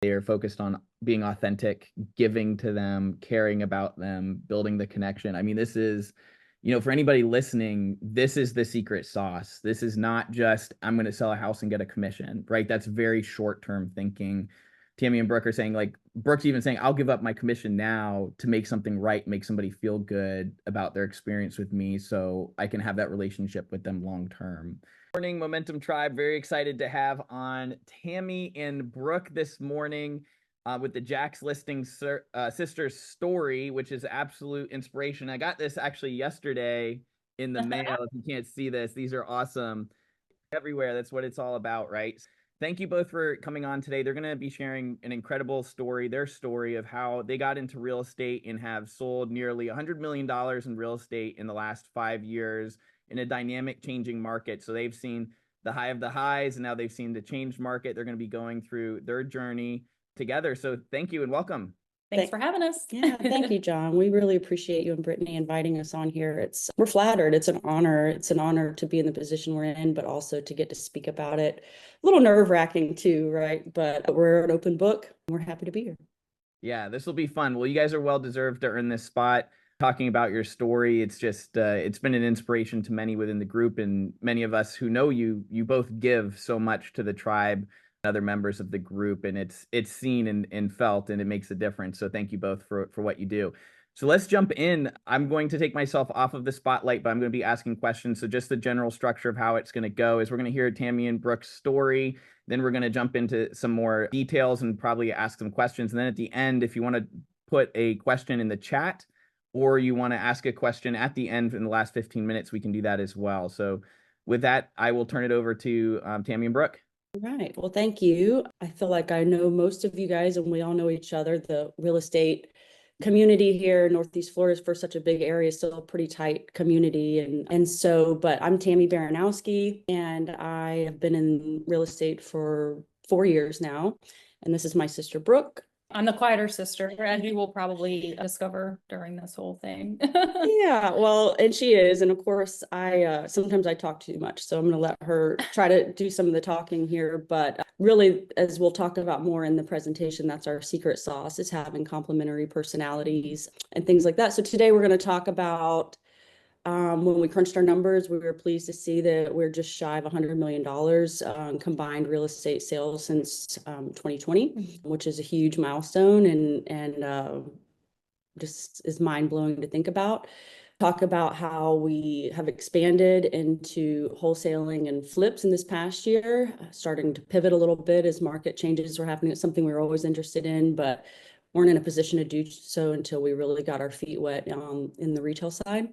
They are focused on being authentic, giving to them, caring about them, building the connection. I mean, this is, for anybody listening, this is the secret sauce. This is not just, I'm going to sell a house and get a commission, right? That's very short-term thinking. Tammy and Brooke are saying, like, Brooke's even saying, I'll give up my commission now to make something right, make somebody feel good about their experience with me so I can have that relationship with them long term. Morning, Momentum Tribe. Very excited to have on Tammy and Brooke this morning with the Jax Listing Sisters story, which is absolute inspiration. I got this actually yesterday in the mail. If you can't see this, these are awesome everywhere. That's what it's all about, right? Thank you both for coming on today. They're going to be sharing an incredible story, their story of how they got into real estate and have sold nearly $100 million in real estate in the last 5 years in a dynamic changing market. So they've seen the high of the highs and now they've seen the changed market. They're going to be going through their journey together. So thank you and welcome. Thanks for having us. Yeah, thank you, John. We really appreciate you and Brittany inviting us on here. We're flattered. It's an honor. It's an honor to be in the position we're in, but also to get to speak about it. A little nerve-wracking too, right? But we're an open book. We're happy to be here. Yeah, this will be fun. Well, you guys are well deserved to earn this spot. Talking about your story, it's just it's been an inspiration to many within the group, and many of us who know you. You both give so much to the tribe, other members of the group, and it's seen and felt, and it makes a difference. So thank you both for what you do. So let's jump in. I'm going to take myself off of the spotlight, but I'm going to be asking questions. So just the general structure of how it's going to go is we're going to hear Tammy and Brooke's story. Then we're going to jump into some more details and probably ask some questions. And then at the end, if you want to put a question in the chat or you want to ask a question at the end in the last 15 minutes, we can do that as well. So with that, I will turn it over to Tammy and Brooke. Right. Well, thank you. I feel like I know most of you guys and we all know each other. The real estate community here in Northeast Florida, for such a big area, still a pretty tight community. But I'm Tammy Baranowski and I have been in real estate for 4 years now. And this is my sister, Brooke. I'm the quieter sister, as you will probably discover during this whole thing. Yeah, well, and she is. And of course, sometimes I talk too much. So I'm going to let her try to do some of the talking here. But really, as we'll talk about more in the presentation, that's our secret sauce, is having complementary personalities and things like that. So today we're going to talk about when we crunched our numbers, we were pleased to see that we're just shy of $100 million combined real estate sales since 2020, which is a huge milestone and just is mind-blowing to think about. Talk about how we have expanded into wholesaling and flips in this past year, starting to pivot a little bit as market changes were happening. It's something we were always interested in, but weren't in a position to do so until we really got our feet wet in the retail side.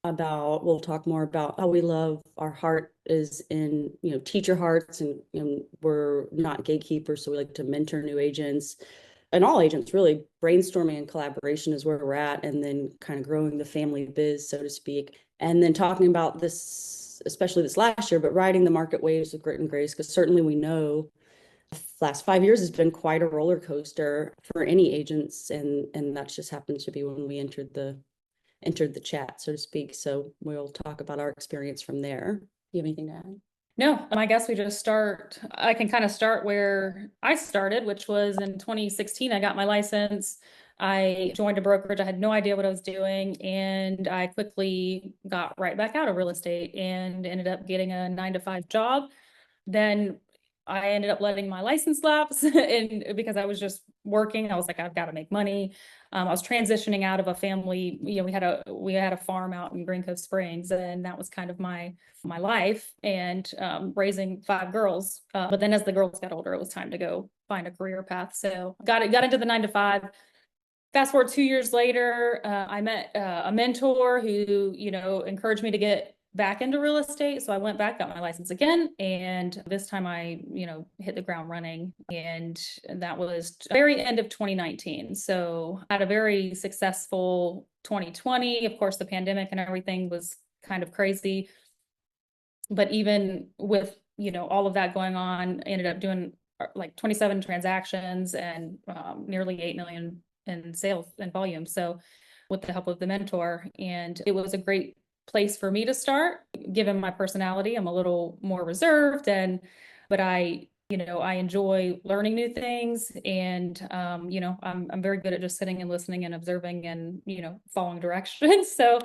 We'll talk more about how we love, our heart is in, teacher hearts, and we're not gatekeepers. So we like to mentor new agents and all agents, really. Brainstorming and collaboration is where we're at, and then kind of growing the family biz, so to speak. And then talking about this, especially this last year, but riding the market waves with grit and grace, because certainly we know the last 5 years has been quite a roller coaster for any agents. And that just happens to be when we entered the chat, so to speak. So we'll talk about our experience from there. Do you have anything to add? No, I guess I can kind of start where I started, which was in 2016. I got my license. I joined a brokerage. I had no idea what I was doing. And I quickly got right back out of real estate and ended up getting a 9-to-5 job. Then I ended up letting my license lapse and because I was just working. I was like, I've got to make money. I was transitioning out of a family. We had a farm out in Green Cove Springs, and that was kind of my life, and raising 5 girls. But then as the girls got older, it was time to go find a career path. So got into the 9-to-5. Fast forward 2 years later, I met a mentor who, encouraged me to get back into real estate. So I went back, got my license again. And this time I, hit the ground running. And that was very end of 2019. So I had a very successful 2020. Of course, the pandemic and everything was kind of crazy. But even with, all of that going on, I ended up doing like 27 transactions and nearly 8 million in sales and volume. So with the help of the mentor, and it was a great place for me to start, given my personality. I'm a little more reserved, but I I enjoy learning new things, and I'm very good at just sitting and listening and observing and following directions. So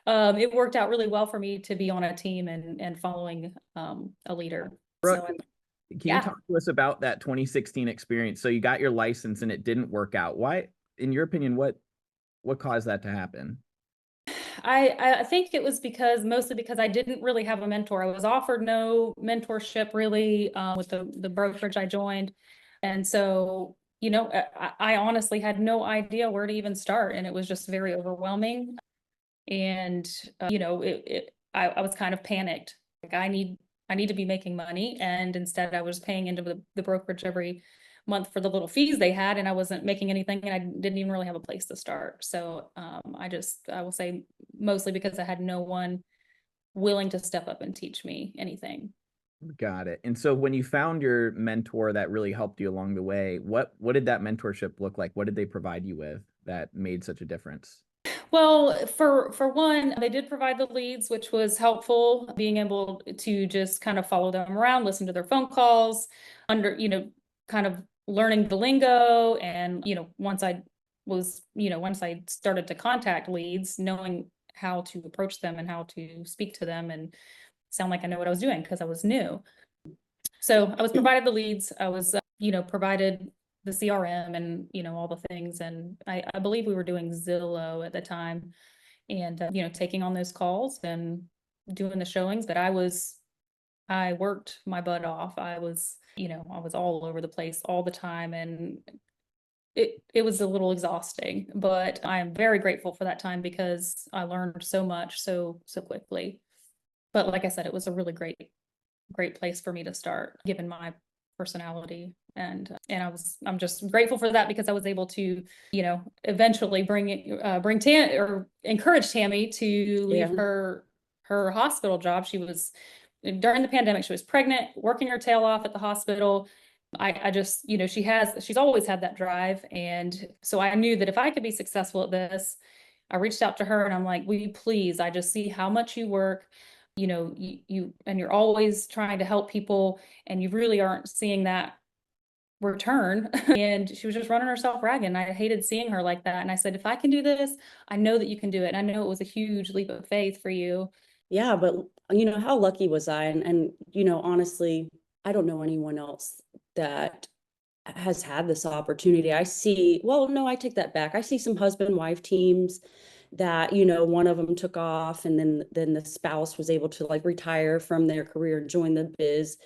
it worked out really well for me to be on a team and following a leader. Brooke, So can you talk to us about that 2016 experience? So you got your license and it didn't work out. Why, in your opinion, what caused that to happen? I think it was mostly because I didn't really have a mentor. I was offered no mentorship really with the brokerage I joined. And so, I honestly had no idea where to even start, and it was just very overwhelming. And I was kind of panicked. Like I need to be making money, and instead I was paying into the brokerage every month for the little fees they had, and I wasn't making anything, and I didn't even really have a place to start. So I will say mostly because I had no one willing to step up and teach me anything. Got it. And so when you found your mentor that really helped you along the way, what did that mentorship look like? What did they provide you with that made such a difference? Well, for one, they did provide the leads, which was helpful, being able to just kind of follow them around, listen to their phone calls, kind of learning the lingo. And, once I started to contact leads, knowing how to approach them and how to speak to them and sound like I know what I was doing because I was new. So I was provided the leads. I was, provided the CRM and, all the things. And I believe we were doing Zillow at the time, and, taking on those calls and doing the showings. But I worked my butt off. I was all over the place all the time, and it was a little exhausting, but I am very grateful for that time because I learned so much so quickly. But like I said, it was a really great place for me to start, given my personality. And I'm just grateful for that because I was able to, eventually bring or encourage Tammy to leave her hospital job. She was, during the pandemic, she was pregnant, working her tail off at the hospital. I just, she's always had that drive. And so I knew that if I could be successful at this, I reached out to her and I'm like, will you please, I just see how much you work, and you're always trying to help people, and you really aren't seeing that return. And she was just running herself ragged, and I hated seeing her like that. And I said, if I can do this, I know that you can do it. And I know it was a huge leap of faith for you. Yeah, but how lucky was I? And honestly, I don't know anyone else that has had this opportunity. Well, no, I take that back. I see some husband-wife teams that, one of them took off, and then the spouse was able to like retire from their career and join the biz.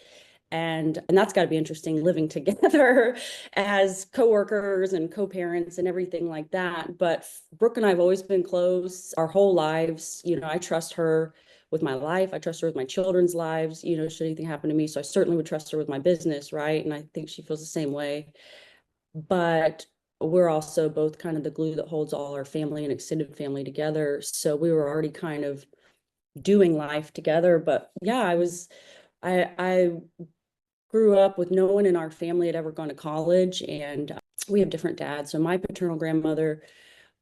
And that's got to be interesting, living together as coworkers and co-parents and everything like that. But Brooke and I have always been close our whole lives. I trust her with my life. I trust her with my children's lives, should anything happen to me. So I certainly would trust her with my business, right? And I think she feels the same way. But we're also both kind of the glue that holds all our family and extended family together. So we were already kind of doing life together. But yeah, I grew up with no one in our family had ever gone to college, and we have different dads. So my paternal grandmother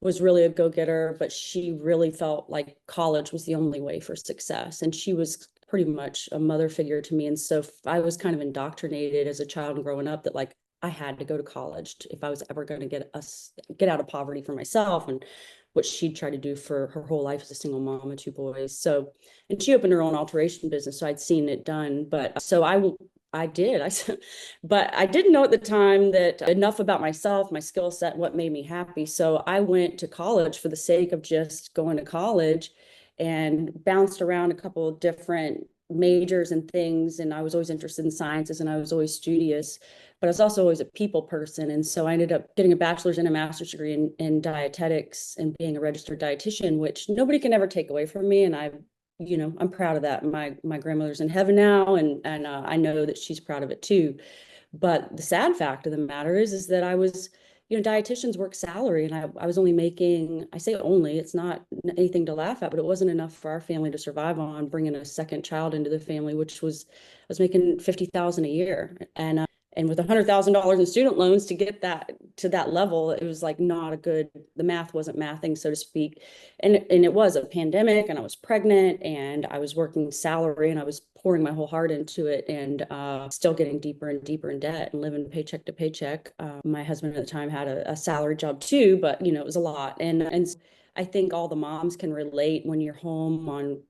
was really a go-getter, but she really felt like college was the only way for success. And she was pretty much a mother figure to me. And so I was kind of indoctrinated as a child and growing up that like I had to go to college if I was ever going to get out of poverty for myself, and what she'd try to do for her whole life as a single mom of two boys. So, and she opened her own alteration business, so I'd seen it done. But so I did. But I didn't know at the time that enough about myself, my skill set, what made me happy. So I went to college for the sake of just going to college, and bounced around a couple of different majors and things. And I was always interested in sciences, and I was always studious, but I was also always a people person. And so I ended up getting a bachelor's and a master's degree in dietetics and being a registered dietitian, which nobody can ever take away from me. And I'm proud of that. My grandmother's in heaven now, and I know that she's proud of it too. But the sad fact of the matter is that I was, dietitians work salary, and I was only making, I say only, it's not anything to laugh at, but it wasn't enough for our family to survive on, bringing a second child into the family, I was making $50,000 a year. And with $100,000 in student loans to get that to that level, it was like the math wasn't mathing, so to speak. And it was a pandemic, and I was pregnant, and I was working salary, and I was pouring my whole heart into it, and still getting deeper and deeper in debt and living paycheck to paycheck. My husband at the time had a salary job too, but it was a lot. And I think all the moms can relate when you're home on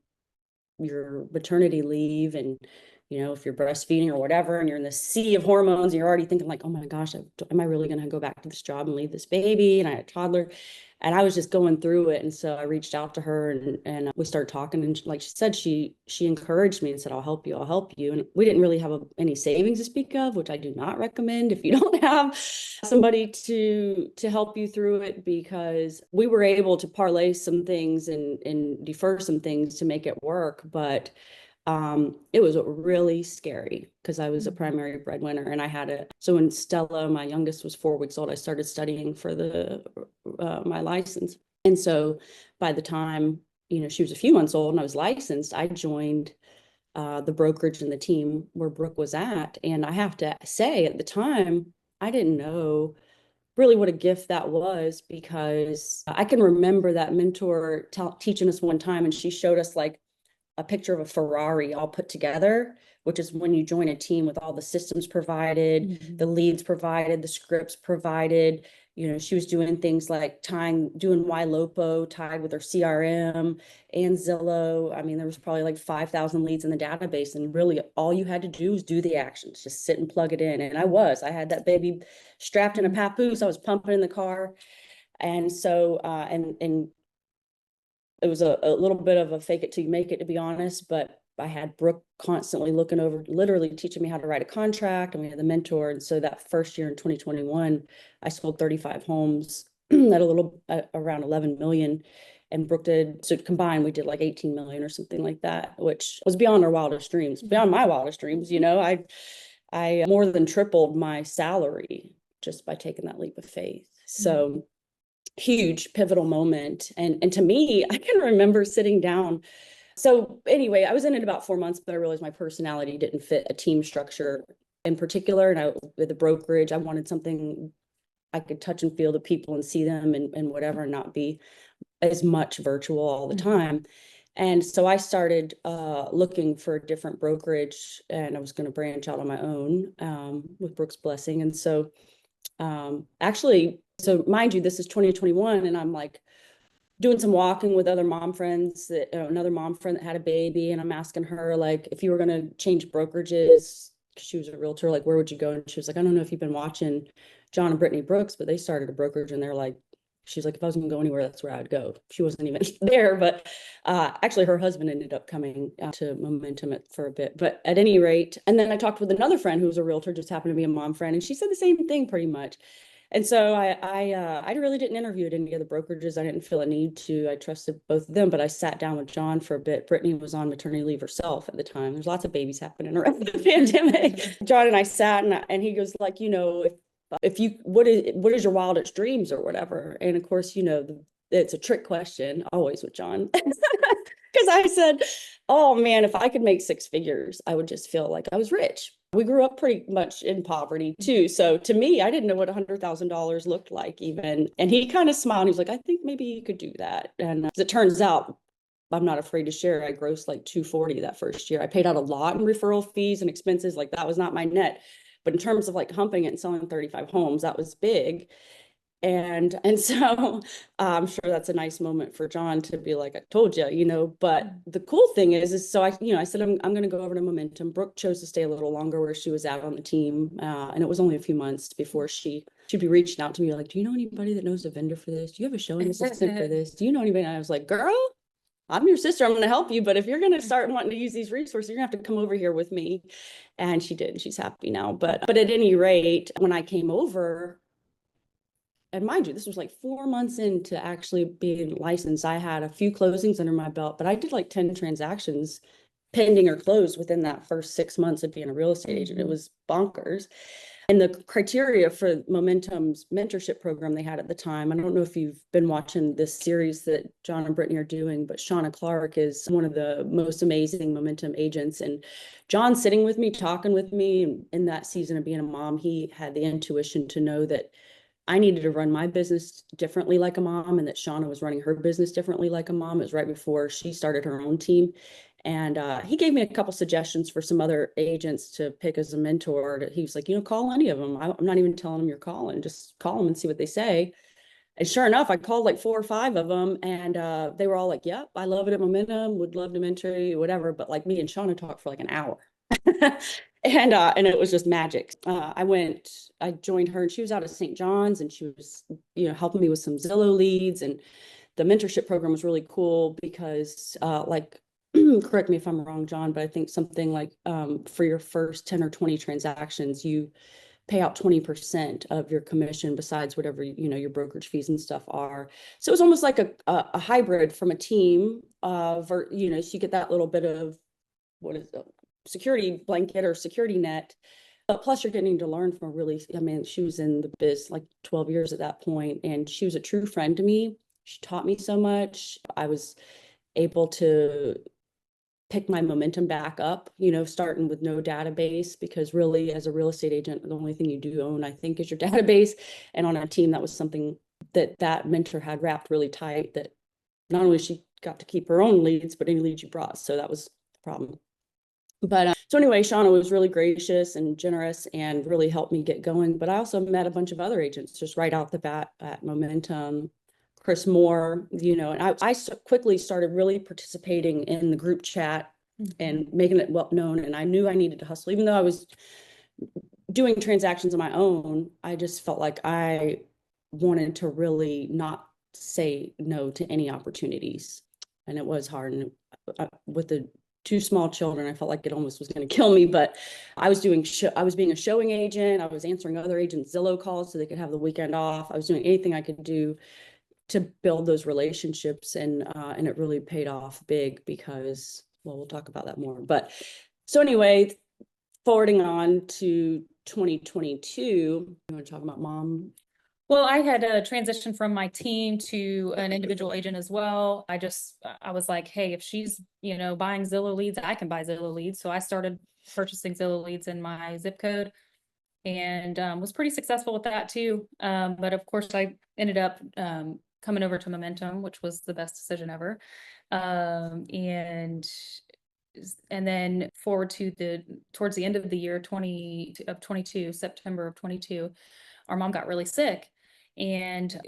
your maternity leave, and if you're breastfeeding or whatever, and you're in the sea of hormones, and you're already thinking like, oh my gosh, am I really going to go back to this job and leave this baby? And I had a toddler, and I was just going through it. And so I reached out to her, and we started talking, and like she said, she encouraged me and said, I'll help you. And we didn't really have any savings to speak of, which I do not recommend if you don't have somebody to help you through it, because we were able to parlay some things and defer some things to make it work. But it was really scary because I was a primary breadwinner, and so when Stella, my youngest, was 4 weeks old, I started studying for my license. And so by the time, she was a few months old and I was licensed, I joined the brokerage and the team where Brooke was at. And I have to say, at the time, I didn't know really what a gift that was, because I can remember that mentor teaching us one time, and she showed us like a picture of a Ferrari all put together, which is when you join a team with all the systems provided, the leads provided, the scripts provided. She was doing things like doing YLOPO tied with her CRM and Zillow. I mean, there was probably like 5,000 leads in the database, and really all you had to do was do the actions, just sit and plug it in. And I had that baby strapped in a papoose. I was pumping in the car. And so, and it was a little bit of a fake it till you make it, to be honest, but I had Brooke constantly looking over, literally teaching me how to write a contract, and we had the mentor. And so that first year in 2021, I sold 35 homes at around 11 million. And Brooke did, so combined, we did like 18 million or something like that, which was beyond our wildest dreams, beyond my wildest dreams. I more than tripled my salary just by taking that leap of faith. So huge pivotal moment. And to me, I can remember sitting down. So anyway, I was in it about 4 months, but I realized my personality didn't fit a team structure in particular. And with the brokerage, I wanted something I could touch and feel the people and see them and whatever, and not be as much virtual all the time. And so I started looking for a different brokerage, and I was going to branch out on my own with Brooke's blessing. And so actually, so mind you, this is 2021, and I'm like doing some walking with other mom friends, another mom friend that had a baby, and I'm asking her, like, if you were going to change brokerages, because she was a realtor, like, where would you go? And she was like, I don't know if you've been watching John and Brittany Brooks, but they started a brokerage, and they're like, she's like, if I was going to go anywhere, that's where I'd go. She wasn't even there, but actually her husband ended up coming to Momentum for a bit. But at any rate, and then I talked with another friend who was a realtor, just happened to be a mom friend, and she said the same thing pretty much. And so I really didn't interview at any of the brokerages. I didn't feel a need to. I trusted both of them, but I sat down with John for a bit. Brittany was on maternity leave herself at the time. There's lots of babies happening around the pandemic. John and I sat, and he goes like, if you, what is your wildest dreams or whatever? And of course, it's a trick question always with John. Because I said, oh man, if I could make 6 figures, I would just feel like I was rich. We grew up pretty much in poverty too. So to me, I didn't know what $100,000 looked like even. And he kind of smiled. He was like, I think maybe you could do that. And as it turns out, I'm not afraid to share, I grossed like 240 that first year. I paid out a lot in referral fees and expenses. Like that was not my net. But in terms of like humping it and selling 35 homes, that was big. And so I'm sure that's a nice moment for John to be like, I told you, but the cool thing is so I said, I'm going to go over to Momentum. Brooke chose to stay a little longer where she was out on the team. And it was only a few months before she'd be reaching out to me like, do you know anybody that knows a vendor for this? Do you have a showing assistant for this? Do you know anybody? And I was like, girl, I'm your sister. I'm going to help you. But if you're going to start wanting to use these resources, you're going to have to come over here with me. And she did. She's happy now. But at any rate, when I came over, and mind you, this was like 4 months into actually being licensed, I had a few closings under my belt, but I did like 10 transactions pending or closed within that first 6 months of being a real estate agent. It was bonkers. And the criteria for Momentum's mentorship program they had at the time, I don't know if you've been watching this series that John and Brittany are doing, but Shauna Clark is one of the most amazing Momentum agents. And John sitting with me, talking with me in that season of being a mom, he had the intuition to know that I needed to run my business differently like a mom, and that Shauna was running her business differently like a mom. It was right before she started her own team. And he gave me a couple suggestions for some other agents to pick as a mentor. He was like, call any of them. I'm not even telling them you're calling. Just call them and see what they say. And sure enough, I called like 4 or 5 of them, and they were all like, "Yep, I love it at Momentum. Would love to mentor you, whatever." But like me and Shauna talked for like an hour, and it was just magic. I joined her, and she was out of St. John's, and she was, helping me with some Zillow leads, and the mentorship program was really cool because, like, correct me if I'm wrong, John, but I think something like for your first 10 or 20 transactions, you pay out 20% of your commission besides whatever, your brokerage fees and stuff are. So it was almost like a hybrid from a team of, so you get that little bit of, what is it, security blanket or security net. But plus you're getting to learn from she was in the biz like 12 years at that point, and she was a true friend to me. She taught me so much. I was able to pick my momentum back up, starting with no database, because really as a real estate agent, the only thing you do own, I think, is your database. And on a team, that was something that mentor had wrapped really tight, that not only she got to keep her own leads, but any leads you brought. So that was the problem. But so anyway, Shauna was really gracious and generous and really helped me get going. But I also met a bunch of other agents just right out the bat at Momentum. Chris Moore, and I quickly started really participating in the group chat and making it well known. And I knew I needed to hustle, even though I was doing transactions on my own. I just felt like I wanted to really not say no to any opportunities. And it was hard. And with the 2 small children, I felt like it almost was going to kill me. But I was being a showing agent. I was answering other agents' Zillow calls so they could have the weekend off. I was doing anything I could do to build those relationships, and it really paid off big because, well, we'll talk about that more. But so anyway, forwarding on to 2022, you want to talk about mom? Well, I had a transition from my team to an individual agent as well. I was like, hey, if she's, buying Zillow leads, I can buy Zillow leads. So I started purchasing Zillow leads in my zip code, and was pretty successful with that too. But of course, I ended up coming over to Momentum, which was the best decision ever. And then forward to towards the end of the year, 22, September of 22, our mom got really sick, and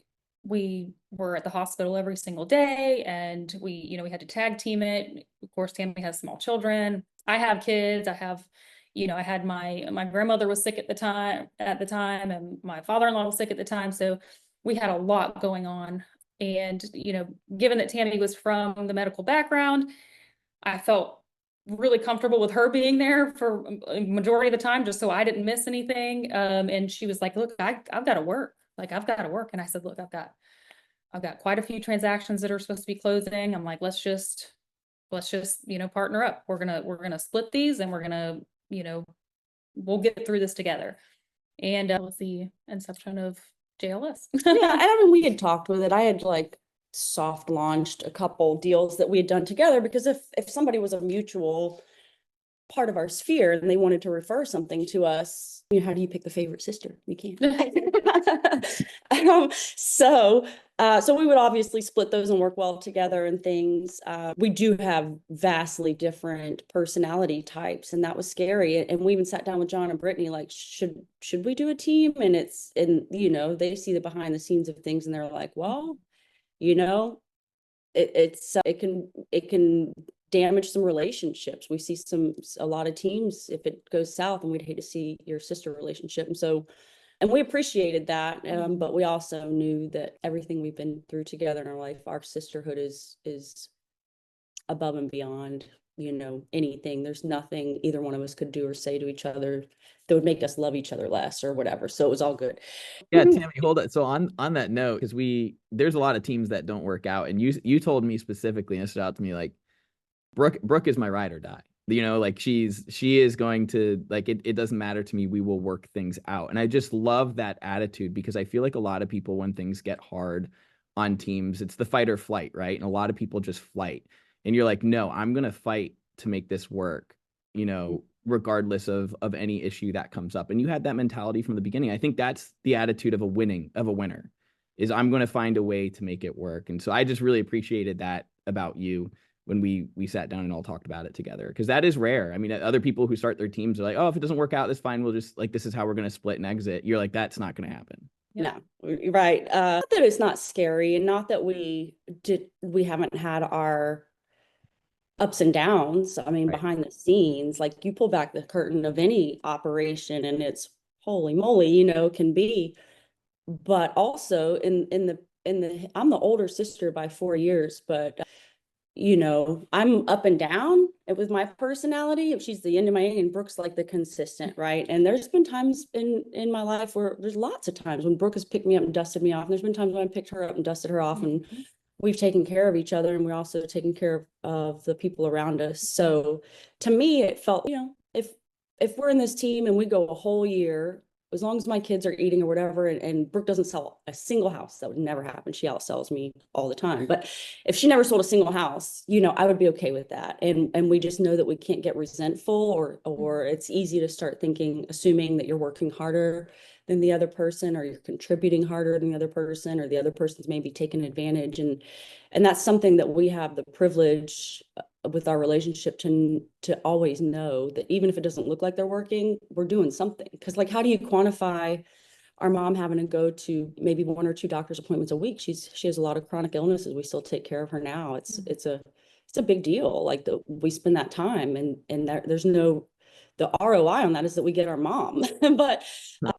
we were at the hospital every single day, and we had to tag team it. Of course, Tammy has small children. I have kids. I had my grandmother was sick at the time, and my father-in-law was sick at the time. So we had a lot going on. And, given that Tammy was from the medical background, I felt really comfortable with her being there for a majority of the time, just so I didn't miss anything. And she was like, look, I've got to work. I've got to work. And I said, look, I've got quite a few transactions that are supposed to be closing. I'm like, let's just, partner up. We're going to split these, and we're going to, we'll get through this together. And that was the inception of JLS. Yeah. And I mean, we had talked with it. I had like soft launched a couple deals that we had done together, because if somebody was a mutual part of our sphere and they wanted to refer something to us, how do you pick the favorite sister? You can't. So we would obviously split those and work well together and things. We do have vastly different personality types, and that was scary. And we even sat down with John and Brittany, like, should we do a team? And they see the behind the scenes of things, and they're like, well, it can damage some relationships. We see a lot of teams, if it goes south, and we'd hate to see your sister relationship. And we appreciated that. But we also knew that everything we've been through together in our life, our sisterhood is above and beyond, anything. There's nothing either one of us could do or say to each other that would make us love each other less or whatever. So it was all good. Yeah, Tammy, hold it. So on that note, because there's a lot of teams that don't work out, and you told me specifically, and it stood out to me, like, Brooke is my ride or die. Like, she is going to, like, it doesn't matter to me. We will work things out. And I just love that attitude, because I feel like a lot of people, when things get hard on teams, it's the fight or flight, right? And a lot of people just flight. And you're like, no, I'm going to fight to make this work. regardless of any issue that comes up. And you had that mentality from the beginning. I think that's the attitude of a winner, is I'm going to find a way to make it work. And so I just really appreciated that about you when we sat down and all talked about it together, because that is rare. I mean, other people who start their teams are like, oh, if it doesn't work out, that's fine. We'll just like, this is how we're going to split and exit. You're like, that's not going to happen. No, right. Not that it's not scary, and not that we haven't had our ups and downs. I mean, Right. behind the scenes, like you pull back the curtain of any operation and it's holy moly, you know, can be. But also in the I'm the older sister by 4 years, but you know, I'm up and down with my personality. If she's the yin to my yang, and Brooke's like the consistent, right? And there's been times in my life where there's lots of times when Brooke has picked me up and dusted me off. And there's been times when I picked her up and dusted her off, and we've taken care of each other, and we're also taking care of the people around us. So to me, it felt, you know, if we're in this team and we go a whole year, as long as my kids are eating or whatever, and Brooke doesn't sell a single house, that would never happen. She outsells me all the time. But if she never sold a single house, you know, I would be okay with that. And we just know that we can't get resentful, or it's easy to start assuming that you're working harder than the other person, or you're contributing harder than the other person, or the other person's maybe taking advantage. And that's something that we have the privilege with our relationship to always know that even if it doesn't look like they're working, we're doing something. Because like, how do you quantify our mom having to go to maybe 1 or 2 doctor's appointments a week? She has a lot of chronic illnesses. We still take care of her now. It's a big deal. Like we spend that time, and there's no, the ROI on that is that we get our mom. but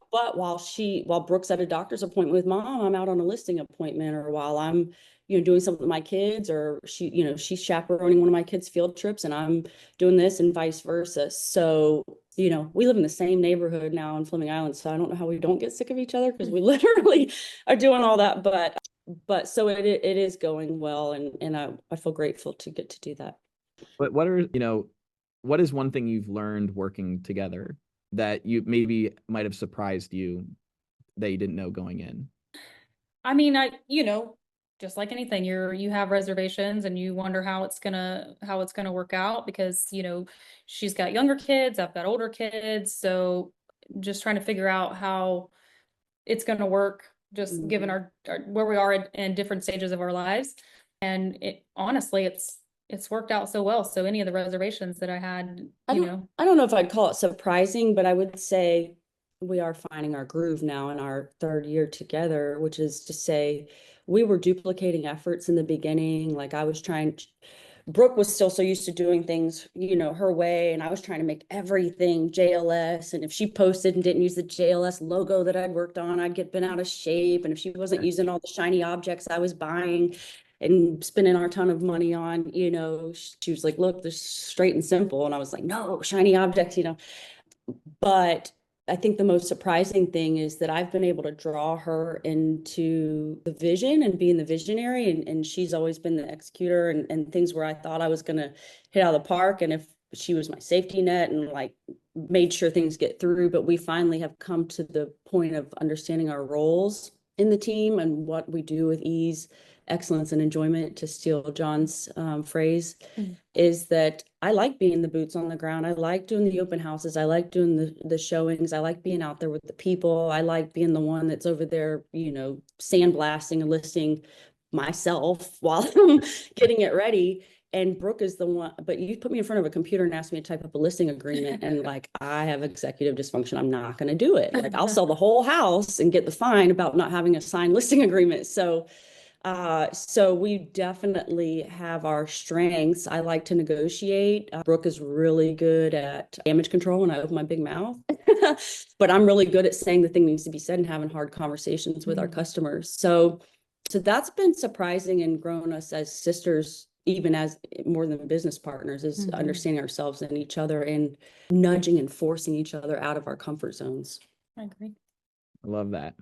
while Brooke's at a doctor's appointment with mom, I'm out on a listing appointment, or while I'm, you know, doing something with my kids, or she's chaperoning one of my kids' field trips and I'm doing this, and vice versa. So, you know, we live in the same neighborhood now in Fleming Island, so I don't know how we don't get sick of each other, because we literally are doing all that. But so it is going well, and I feel grateful to get to do that. But what is one thing you've learned working together that you maybe might have surprised you that you didn't know going in? I mean, just like anything, you have reservations and you wonder how it's gonna work out, because, you know, she's got younger kids, I've got older kids. So just trying to figure out how it's gonna work, just given our where we are in different stages of our lives. And honestly, it's worked out so well. So any of the reservations that I had, I don't know if I'd call it surprising, but I would say we are finding our groove now in our 3rd year together, which is to say we were duplicating efforts in the beginning. Like Brooke was still so used to doing things, you know, her way, and I was trying to make everything JLS. And if she posted and didn't use the JLS logo that I'd worked on, I'd get bent out of shape. And if she wasn't using all the shiny objects I was buying and spending our ton of money on, you know, she was like, look, this is straight and simple. And I was like, no, shiny objects, you know. But I think the most surprising thing is that I've been able to draw her into the vision and being the visionary, and she's always been the executor, and things where I thought I was going to hit out of the park, and if she was my safety net and like made sure things get through. But we finally have come to the point of understanding our roles in the team and what we do with ease, excellence, and enjoyment, to steal John's phrase. Is that I like being the boots on the ground. I like doing the open houses. I like doing the showings. I like being out there with the people. I like being the one that's over there, you know, sandblasting and listing myself while I'm getting it ready. And Brooke is the one, but you put me in front of a computer and ask me to type up a listing agreement, and like, I have executive dysfunction. I'm not going to do it. Like, I'll sell the whole house and get the fine about not having a signed listing agreement. So we definitely have our strengths. I like to negotiate. Brooke is really good at damage control when I open my big mouth, but I'm really good at saying the thing needs to be said and having hard conversations with our customers. So that's been surprising and grown us as sisters, even as more than business partners, is understanding ourselves and each other and nudging and forcing each other out of our comfort zones. I agree. I love that.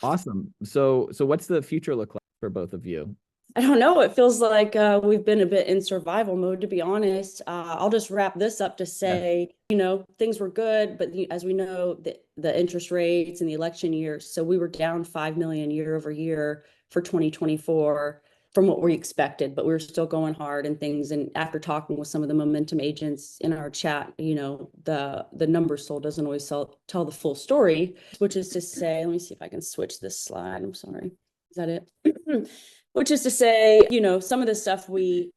Awesome. So what's the future look like for both of you? I don't know. It feels like we've been a bit in survival mode, to be honest. I'll just wrap this up to say, you know, things were good, but as we know, the interest rates and the election year, so we were down 5 million year over year for 2024. from what we expected, but we were still going hard and things. And after talking with some of the Momentum agents in our chat, you know, the numbers sold doesn't always tell the full story, which is to say, let me see if I can switch this slide. I'm sorry. Is that it? Which is to say, you know, some of the stuff we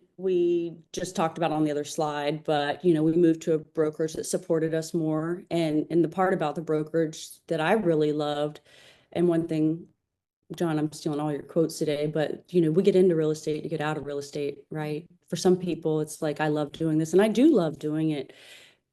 just talked about on the other slide, but, you know, we moved to a brokerage that supported us more. And the part about the brokerage that I really loved, and one thing, John, I'm stealing all your quotes today, but, you know, we get into real estate to get out of real estate, right? For some people, it's like, I love doing this, and I do love doing it,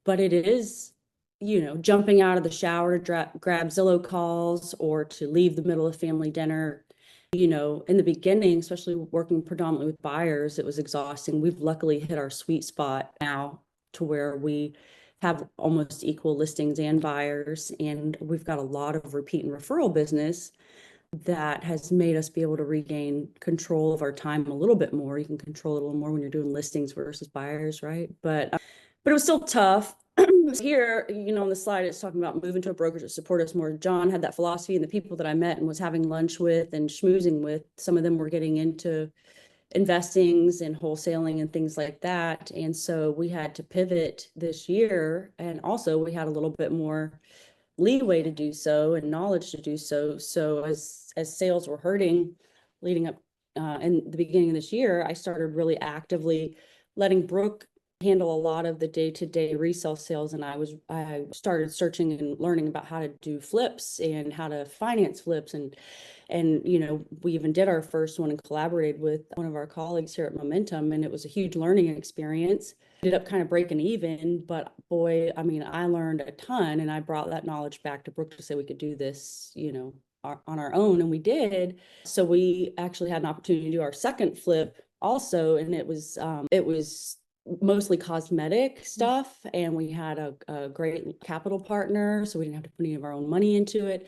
but it is, you know, jumping out of the shower to grab Zillow calls or to leave the middle of family dinner. You know, in the beginning, especially working predominantly with buyers, it was exhausting. We've luckily hit our sweet spot now to where we have almost equal listings and buyers, and we've got a lot of repeat and referral business that has made us be able to regain control of our time a little bit more. You can control it a little more when you're doing listings versus buyers, right? But it was still tough. Here, you know, on the slide, it's talking about moving to a brokerage to support us more. John had that philosophy, and the people that I met and was having lunch with and schmoozing with, some of them were getting into investings and wholesaling and things like that. And so we had to pivot this year. And also we had a little bit more leeway to do so and knowledge to do so. So as sales were hurting leading up in the beginning of this year, I started really actively letting Brooke handle a lot of the day-to-day resale sales, and I started searching and learning about how to do flips and how to finance flips, and you know, we even did our first one and collaborated with one of our colleagues here at Momentum, and it was a huge learning experience. Ended up kind of breaking even, but boy, I mean, I learned a ton, and I brought that knowledge back to Brooke to say we could do this, you know, on our own, and we did. So we actually had an opportunity to do our second flip also, and it was mostly cosmetic stuff, and we had a great capital partner, so we didn't have to put any of our own money into it.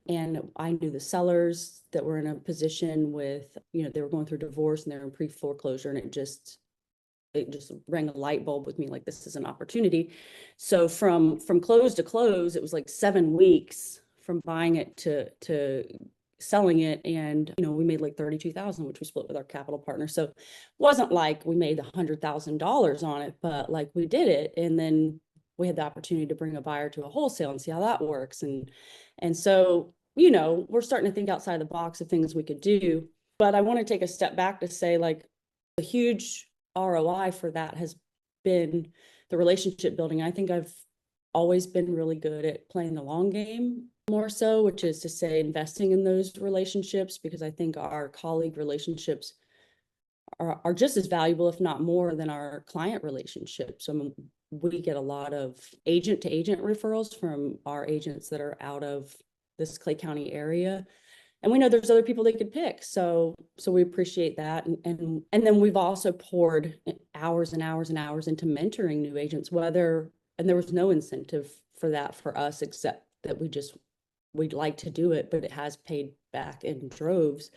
And I knew the sellers that were in a position with, you know, they were going through divorce and they were in pre-foreclosure, and it just rang a light bulb with me, like, this is an opportunity. So from close to close, it was like 7 weeks from buying it to selling it, and you know, we made like 32,000, which we split with our capital partner. So it wasn't like we made $100,000 on it, but like we did it, and then we had the opportunity to bring a buyer to a wholesale and see how that works. And so, you know, we're starting to think outside the box of things we could do. But I want to take a step back to say, like, a huge ROI for that has been the relationship building. I think I've always been really good at playing the long game more so, which is to say investing in those relationships, because I think our colleague relationships are just as valuable, if not more, than our client relationships. I mean, we get a lot of agent to agent referrals from our agents that are out of this Clay County area. And we know there's other people they could pick. So we appreciate that. And then we've also poured hours and hours and hours into mentoring new agents, and there was no incentive for that for us, except that we'd like to do it, but it has paid back in droves.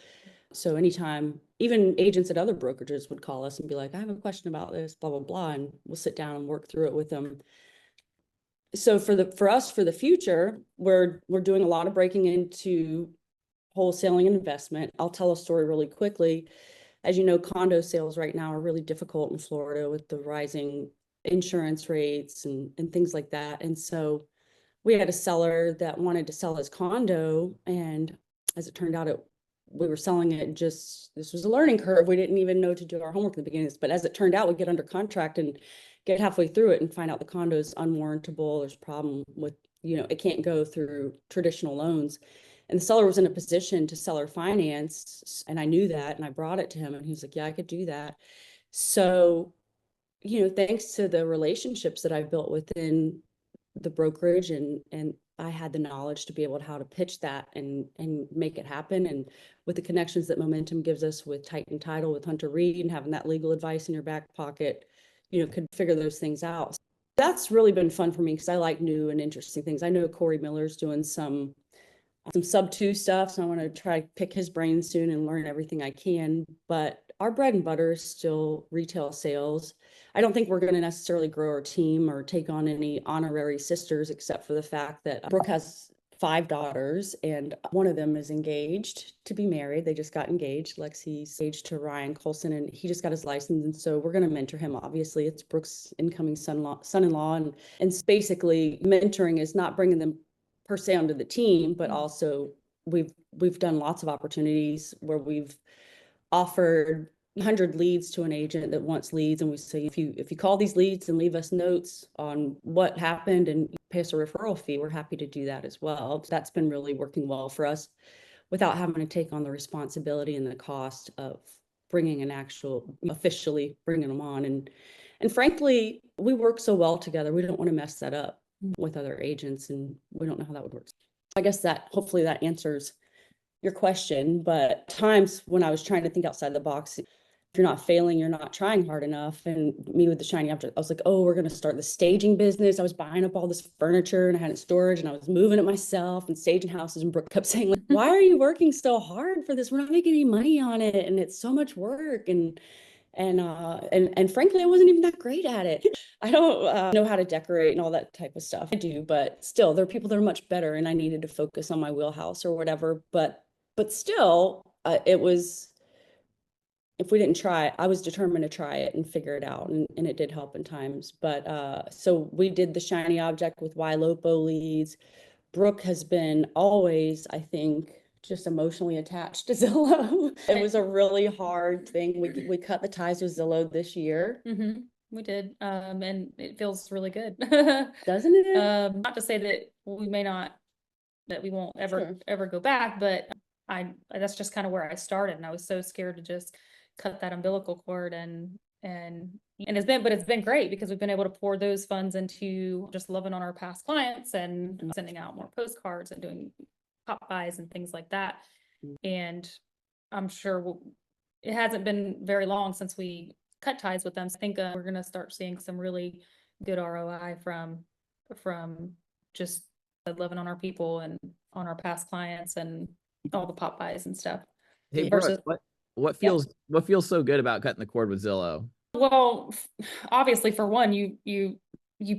So anytime, even agents at other brokerages would call us and be like, I have a question about this, blah, blah, blah. And we'll sit down and work through it with them. So for us, for the future, we're doing a lot of breaking into wholesaling and investment. I'll tell a story really quickly. As you know, condo sales right now are really difficult in Florida with the rising insurance rates and things like that. And so we had a seller that wanted to sell his condo, and as it turned out, we were selling it this was a learning curve. We didn't even know to do our homework in the beginning, but as it turned out, we get under contract and get halfway through it and find out the condo is unwarrantable. There's a problem with, you know, it can't go through traditional loans. And the seller was in a position to seller finance, and I knew that, and I brought it to him, and he was like, yeah, I could do that. So, you know, thanks to the relationships that I've built within the brokerage, and I had the knowledge to be able to how to pitch that and make it happen. And with the connections that Momentum gives us with Titan Title, with Hunter Reed, and having that legal advice in your back pocket, you know, could figure those things out. That's really been fun for me, because I like new and interesting things. I know Corey Miller's doing some sub 2 stuff, so I want to try to pick his brain soon and learn everything I can. But our bread and butter is still retail sales. I don't think we're going to necessarily grow our team or take on any honorary sisters, except for the fact that Brooke has 5 daughters, and one of them is engaged to be married. They just got engaged. Lexi's engaged to Ryan Colson, and he just got his license. And so we're going to mentor him. Obviously, it's Brooke's incoming son-in-law. And basically mentoring is not bringing them per se onto the team, but also we've done lots of opportunities where we've offered 100 leads to an agent that wants leads, and we say, if you call these leads and leave us notes on what happened and pay us a referral fee, we're happy to do that as well. That's been really working well for us without having to take on the responsibility and the cost of bringing officially bringing them on. And frankly, we work so well together, we don't want to mess that up with other agents, and we don't know how that would work. I guess hopefully that answers your question. But times when I was trying to think outside the box, if you're not failing, you're not trying hard enough. And me with the shiny object, I was like, oh, we're going to start the staging business. I was buying up all this furniture and I had it in storage and I was moving it myself and staging houses. And Brooke kept saying, like, why are you working so hard for this? We're not making any money on it. And it's so much work. And frankly, I wasn't even that great at it. I don't know how to decorate and all that type of stuff. I do, but still, there are people that are much better, and I needed to focus on my wheelhouse or whatever. But still, it was, if we didn't try, I was determined to try it and figure it out, and it did help in times. But so we did the shiny object with YLOPO leads. Brooke has been always, I think, just emotionally attached to Zillow. It was a really hard thing. We cut the ties with Zillow this year. Mm-hmm. We did, and it feels really good. Doesn't it? Not to say that we won't ever go back, but that's just kind of where I started, and I was so scared to just cut that umbilical cord, and it's been great because we've been able to pour those funds into just loving on our past clients and sending out more postcards and doing pop buys and things like that. And I'm sure it hasn't been very long since we cut ties with them. So I think we're going to start seeing some really good ROI from just loving on our people and on our past clients and all the pop buys and stuff. Hey, Brooke, what feels so good about cutting the cord with Zillow? Well, obviously, for one, you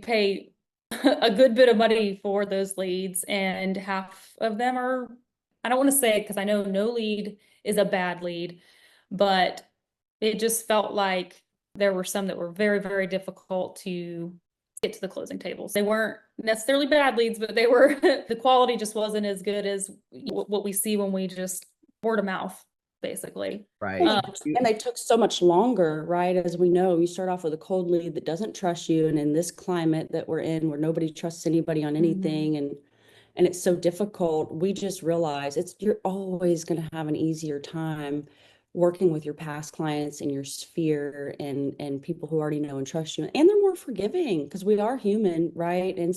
pay a good bit of money for those leads, and half of them are, I don't want to say it because I know no lead is a bad lead, but it just felt like there were some that were very, very difficult to get to the closing tables. They weren't necessarily bad leads, but they were, the quality just wasn't as good as what we see when we just word of mouth, basically. Right. And they took so much longer, right? As we know, you start off with a cold lead that doesn't trust you. And in this climate that we're in, where nobody trusts anybody on anything, and it's so difficult, we just realize you're always going to have an easier time working with your past clients in your sphere and people who already know and trust you. And they're more forgiving because we are human, right? And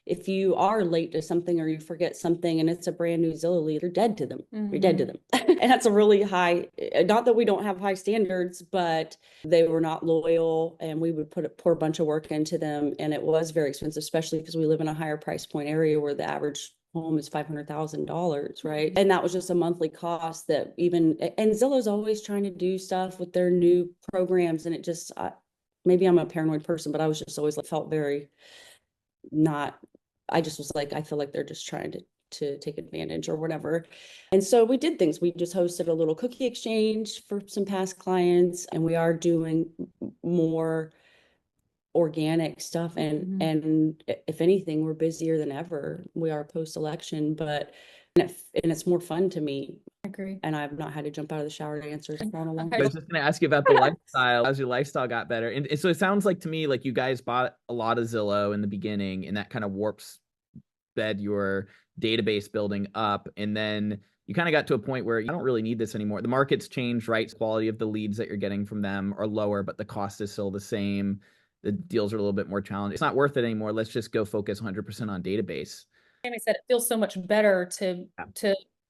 if you are late to something or you forget something and it's a brand new Zillow lead, you're dead to them. You're dead to them. And that's a really high, not that we don't have high standards, but they were not loyal, and we would pour a bunch of work into them. And it was very expensive, especially because we live in a higher price point area where the average home is $500,000, right? And that was just a monthly cost and Zillow's always trying to do stuff with their new programs. And it just, maybe I'm a paranoid person, but I was just always felt very I just was like, I feel like they're just trying to take advantage or whatever. And so we did things. We just hosted a little cookie exchange for some past clients, and we are doing more organic stuff. And if anything, we're busier than ever. We are post-election, but it's more fun to me. I agree. And I've not had to jump out of the shower to answer the phone along. I was just going to ask you about the lifestyle, as your lifestyle got better. And so it sounds like to me, like you guys bought a lot of Zillow in the beginning, and that kind of sped your database building up. And then you kind of got to a point where you don't really need this anymore. The market's changed, right? The quality of the leads that you're getting from them are lower, but the cost is still the same. The deals are a little bit more challenging. It's not worth it anymore. Let's just go focus 100% on database. Tammy said it feels so much better to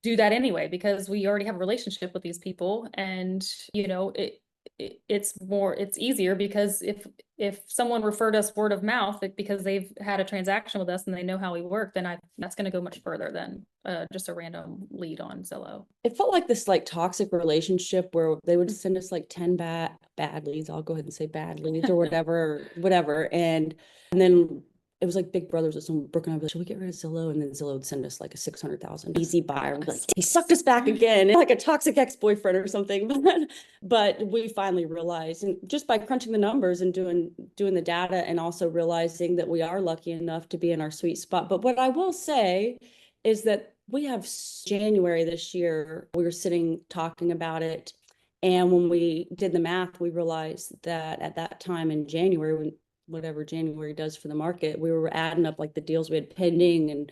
do that anyway, because we already have a relationship with these people, and it's easier because if someone referred us word of mouth because they've had a transaction with us and they know how we work, then that's going to go much further than just a random lead on Zillow. It felt like this toxic relationship where they would send us 10 bad leads. I'll go ahead and say bad leads or whatever. And then it was like Big Brothers with some Brooke and I was like, should we get rid of Zillow? And then Zillow would send us like a 600,000 easy buyer. We'd be like, he sucked us back again, like a toxic ex-boyfriend or something. But we finally realized, and just by crunching the numbers and doing the data, and also realizing that we are lucky enough to be in our sweet spot. But what I will say is that we have January this year, we were sitting talking about it. And when we did the math, we realized that at that time in January, when whatever January does for the market, we were adding up like the deals we had pending,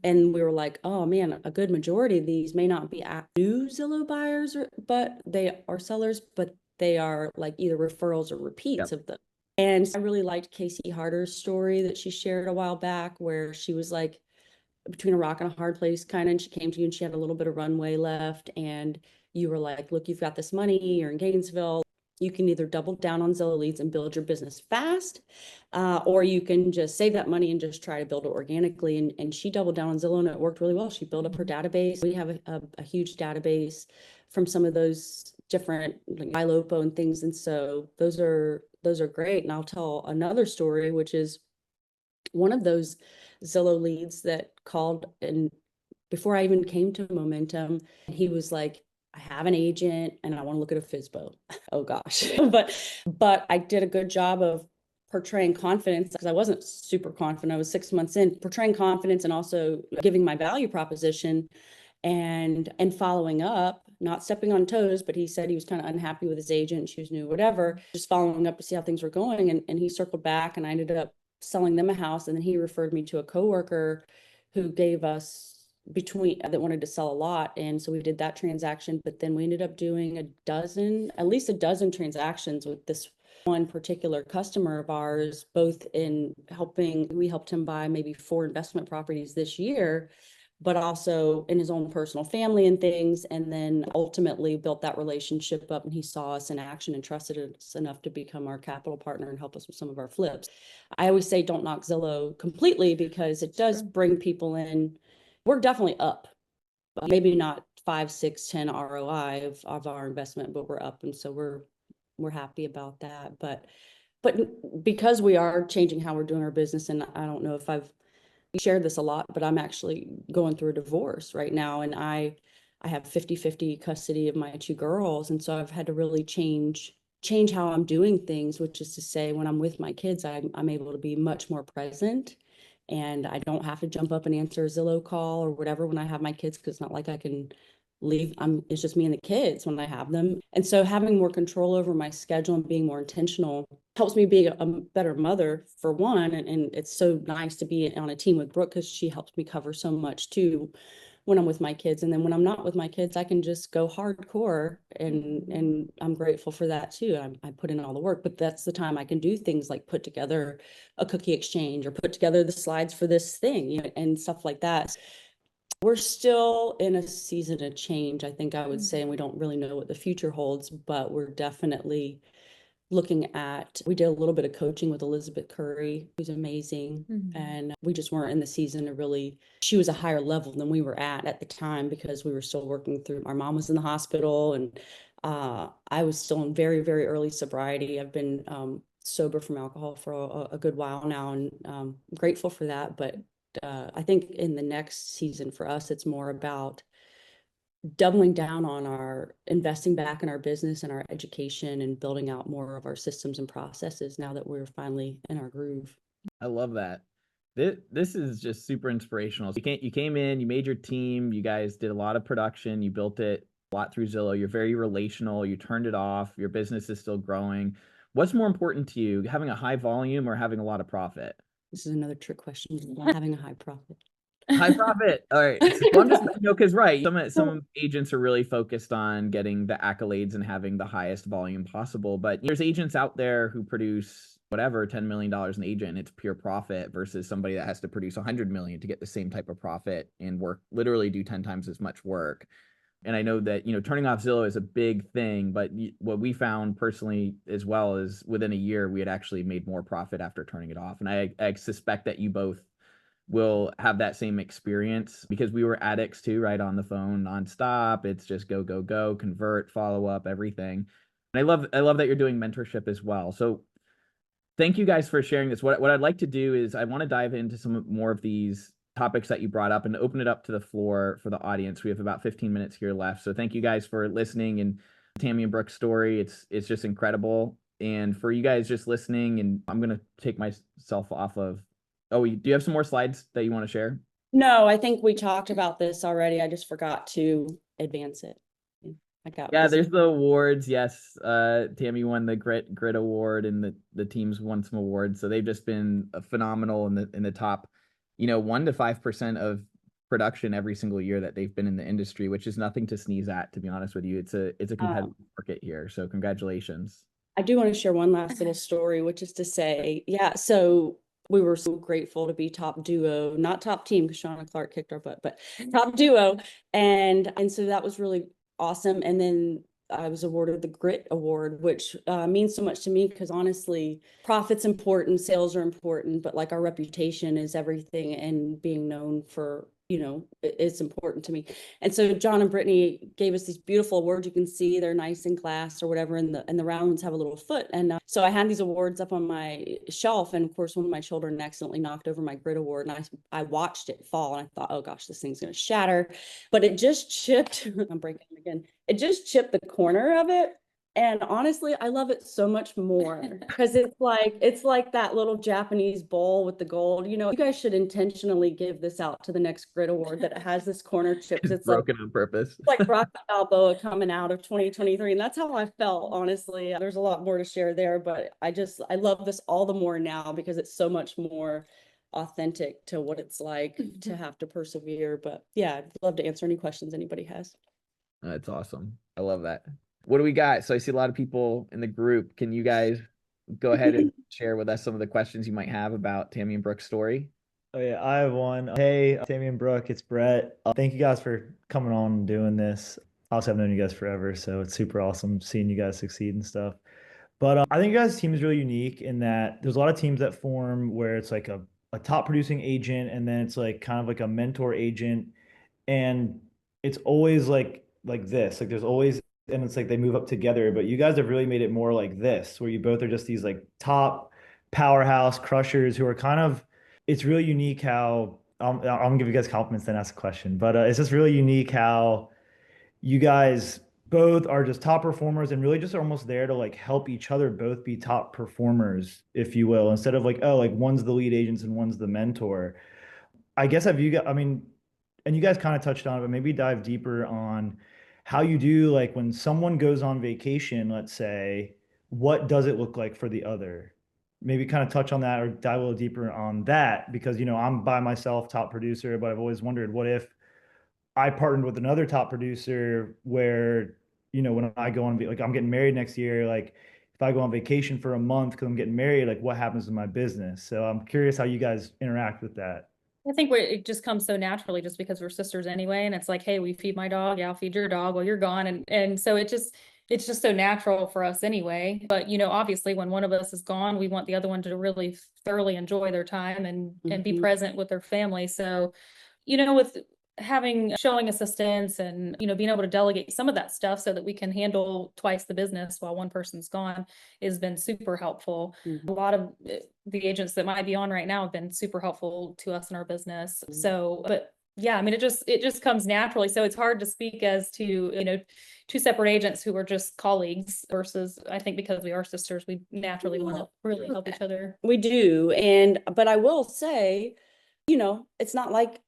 and we were like, oh man, a good majority of these may not be new Zillow buyers, but they are sellers, but they are like either referrals or repeats of them. And I really liked Casey Harder's story that she shared a while back, where she was like between a rock and a hard place kind of, and she came to you and she had a little bit of runway left, and you were like, look, you've got this money, you're in Gainesville, you can either double down on Zillow leads and build your business fast, or you can just save that money and just try to build it organically. And she doubled down on Zillow and it worked really well. She built up her database. We have a huge database from some of those different like iLopo and things. And so those are great. And I'll tell another story, which is one of those Zillow leads that called, and before I even came to Momentum, he was like, I have an agent and I want to look at a FSBO. Oh gosh. But I did a good job of portraying confidence, because I wasn't super confident. I was 6 months in, portraying confidence and also giving my value proposition and following up, not stepping on toes, but he said he was kind of unhappy with his agent. She was new, whatever, just following up to see how things were going. And he circled back and I ended up selling them a house. And then he referred me to a coworker who gave us between that wanted to sell a lot. And so we did that transaction, but then we ended up doing at least a dozen transactions with this one particular customer of ours, both in we helped him buy maybe 4 investment properties this year, but also in his own personal family and things. And then ultimately built that relationship up, and he saw us in action and trusted us enough to become our capital partner and help us with some of our flips. I always say don't knock Zillow completely, because it does bring people in. We're definitely up, but maybe not 5, 6, 10 ROI of our investment, but we're up. And so we're happy about that. But because we are changing how we're doing our business, and I don't know if I've shared this a lot, but I'm actually going through a divorce right now, and I have 50-50 custody of my 2 girls. And so I've had to really change how I'm doing things, which is to say, when I'm with my kids, I'm able to be much more present. And I don't have to jump up and answer a Zillow call or whatever when I have my kids, because it's not like I can leave. It's just me and the kids when I have them. And so having more control over my schedule and being more intentional helps me be a better mother, for one. And it's so nice to be on a team with Brooke, because she helps me cover so much too when I'm with my kids. And then when I'm not with my kids, I can just go hardcore, and I'm grateful for that too. I put in all the work, but that's the time I can do things like put together a cookie exchange or put together the slides for this thing, and stuff like that. We're still in a season of change, I think I would say, and we don't really know what the future holds, but we're definitely looking at, we did a little bit of coaching with Elizabeth Curry, who's amazing. And we just weren't in the season to really, she was a higher level than we were at the time, because we were still working through, our mom was in the hospital, and I was still in very, very early sobriety. I've been sober from alcohol for a good while now, and grateful for that. But I think in the next season for us, it's more about doubling down on our investing back in our business and our education, and building out more of our systems and processes now that we're finally in our groove. I love that. This is just super inspirational. You came in, you made your team, you guys did a lot of production, you built it a lot through Zillow. You're very relational, you turned it off, your business is still growing. What's more important to you, having a high volume or having a lot of profit? This is another trick question. Having a high profit. High profit. All right. So I'm just, because right, some agents are really focused on getting the accolades and having the highest volume possible. But there's agents out there who produce whatever, $10 million an agent, and it's pure profit, versus somebody that has to produce 100 million to get the same type of profit and literally do 10 times as much work. And I know that, turning off Zillow is a big thing, but what we found personally as well is within a year, we had actually made more profit after turning it off. And I suspect that you both will have that same experience, because we were addicts too, right? On the phone nonstop. It's just go, go, go, convert, follow up, everything. And I love that you're doing mentorship as well. So thank you guys for sharing this. What I'd like to do is I want to dive into some more of these topics that you brought up and open it up to the floor for the audience. We have about 15 minutes here left. So thank you guys for listening, and Tammy and Brooke's story. It's just incredible. And for you guys just listening, and I'm going to take myself off of, do you have some more slides that you want to share? No, I think we talked about this already. I just forgot to advance it. Yeah, there's the awards. Yes, Tammy won the Grit Award, and the teams won some awards. So they've just been phenomenal in the top, 1 to 5% of production every single year that they've been in the industry, which is nothing to sneeze at, to be honest with you. It's a competitive market here. So congratulations. I do want to share one last little story, which is to say, so we were so grateful to be top duo, not top team because Shauna Clark kicked our butt, but top duo. And so that was really awesome. And then I was awarded the Grit Award, which means so much to me because honestly, profit's important, sales are important, but like our reputation is everything, and being known for, it's important to me. And so John and Brittany gave us these beautiful awards. You can see they're nice in glass or whatever, and the round ones have a little foot. And so I had these awards up on my shelf, and of course, one of my children accidentally knocked over my Grit Award, and I watched it fall, and I thought, oh gosh, this thing's going to shatter. But it just chipped. I'm breaking it again. It just chipped the corner of it. And honestly, I love it so much more because it's like that little Japanese bowl with the gold. You guys should intentionally give this out to the next Grit Award that it has this corner chip. It's broken on purpose. Like Rocky Balboa coming out of 2023. And that's how I felt, honestly. There's a lot more to share there, but I love this all the more now because it's so much more authentic to what it's like to have to persevere. But yeah, I'd love to answer any questions anybody has. That's awesome. I love that. What do we got? So I see a lot of people in the group. Can you guys go ahead and share with us some of the questions you might have about Tammy and Brooke's story? Oh yeah, I have one. Hey, Tammy and Brooke, it's Brett. Thank you guys for coming on and doing this. Also, I've known you guys forever, so it's super awesome seeing you guys succeed and stuff. But I think you guys' team is really unique in that there's a lot of teams that form where it's like a top producing agent, and then it's like kind of like a mentor agent, and it's always like this. Like there's always, and it's like they move up together, but you guys have really made it more like this, where you both are just these like top powerhouse crushers who are kind of, it's really unique how, I'm gonna give you guys compliments then ask a question, but it's just really unique how you guys both are just top performers and really just are almost there to like help each other both be top performers, if you will, instead of like, oh, like one's the lead agents and one's the mentor. I guess have you got, I mean, and you guys kind of touched on it, but maybe dive deeper on how you do, like when someone goes on vacation, let's say, what does it look like for the other? Maybe kind of touch on that or dive a little deeper on that because, I'm by myself top producer, but I've always wondered what if I partnered with another top producer where, when I go on, like I'm getting married next year, like if I go on vacation for a month because I'm getting married, like what happens to my business? So I'm curious how you guys interact with that. I think it just comes so naturally just because we're sisters anyway. And it's like, hey, we feed my dog. Yeah, I'll feed your dog while you're gone. And so it's just so natural for us anyway. But, obviously when one of us is gone, we want the other one to really thoroughly enjoy their time and be present with their family. So, with showing assistance and, being able to delegate some of that stuff so that we can handle twice the business while one person's gone has been super helpful. A lot of the agents that might be on right now have been super helpful to us in our business. So, but yeah, I mean, it just comes naturally. So it's hard to speak as to, two separate agents who are just colleagues versus I think because we are sisters, we naturally want to really help each other. We do. But I will say, it's not like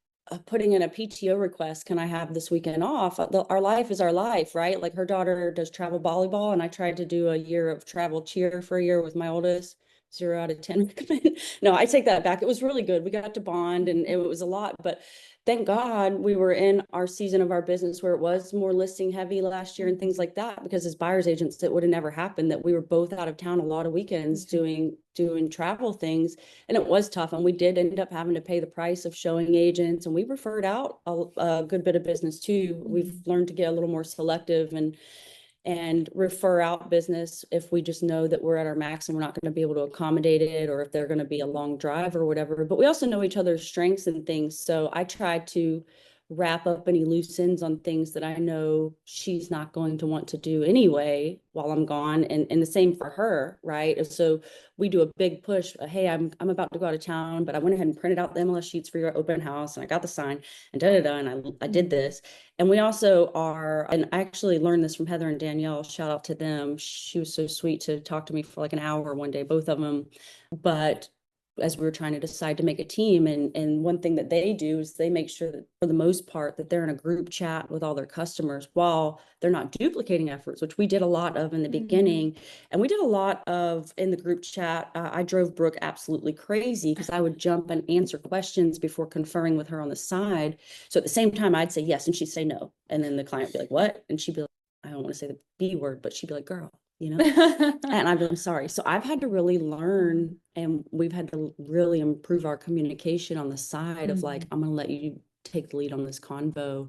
putting in a PTO request, can I have this weekend off? Our life is our life, right? Like her daughter does travel volleyball, and I tried to do a year of travel cheer for a year with my oldest. 0 out of 10 recommend. No, I take that back. It was really good. We got to bond and it was a lot, but thank God we were in our season of our business where it was more listing heavy last year and things like that, because as buyer's agents, it would have never happened that we were both out of town a lot of weekends doing travel things. And it was tough. And we did end up having to pay the price of showing agents, and we referred out a good bit of business too. We've learned to get a little more selective and refer out business if we just know that we're at our max and we're not going to be able to accommodate it, or if they're going to be a long drive or whatever. But we also know each other's strengths and things. So I try to wrap up any loose ends on things that I know she's not going to want to do anyway while I'm gone. And the same for her, right? And so we do a big push. Hey, I'm about to go out of town, but I went ahead and printed out the MLS sheets for your open house, and I got the sign and and I did this. And we also are, and I actually learned this from Heather and Danielle. Shout out to them. She was so sweet to talk to me for like an hour one day, both of them. But as we were trying to decide to make a team, and one thing that they do is they make sure that for the most part that they're in a group chat with all their customers while they're not duplicating efforts, which we did a lot of in the beginning. And we did a lot of in the group chat. I drove Brooke absolutely crazy because I would jump and answer questions before conferring with her on the side. So at the same time I'd say yes and she'd say no, and then the client would be like, what? And she'd be like, I don't want to say the B word, but she'd be like, girl, you know. And I've been sorry. So I've had to really learn, and we've had to really improve our communication on the side of like, I'm going to let you take the lead on this convo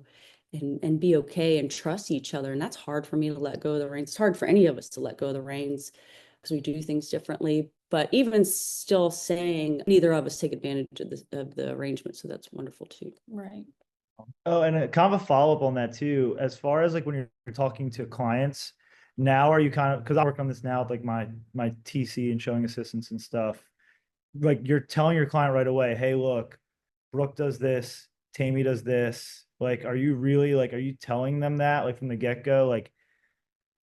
and be okay and trust each other. And that's hard for me to let go of the reins. It's hard for any of us to let go of the reins because we do things differently. But even still saying neither of us take advantage of the arrangement. So that's wonderful too. Right. Oh, and a kind of a follow-up on that too, as far as like when you're talking to clients, now are you kind of, because I work on this now with like my TC and showing assistants and stuff, like you're telling your client right away, hey, look, Brooke does this, Tammy does this. Like, are you really like, are you telling them that like from the get-go, like